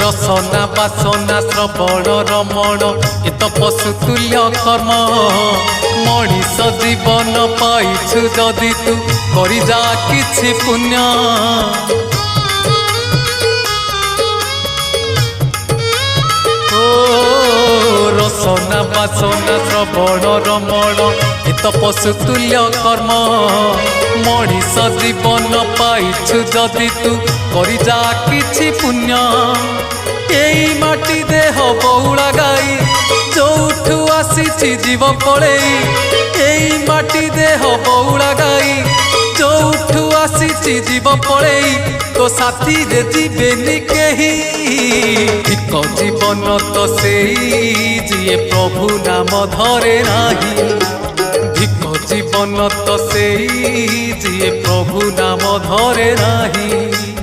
रसना बासना श्रवण रमण ए तो पशुतुल्य कर्म मनीष जीवन पाइछु जदि तू करि जा किछि पुण्य रसना बासना श्रवण रमण ए तो पशुतुल्य कर्म मनीष जीवन पाइछु जदि तू करि जा किछि पुण्य एई माटी देह बहुला गाई जोठू आसीछि जीव पळेई एई माटी देह बहुला गाई जोठू आसीछि जीव पळेई तो साथी रे जीवेनी केही एक जीवन तो सेई जिए प्रभु नाम धरे नाही भिक जीवन तो सेई जिए प्रभु नाम धरे नाही।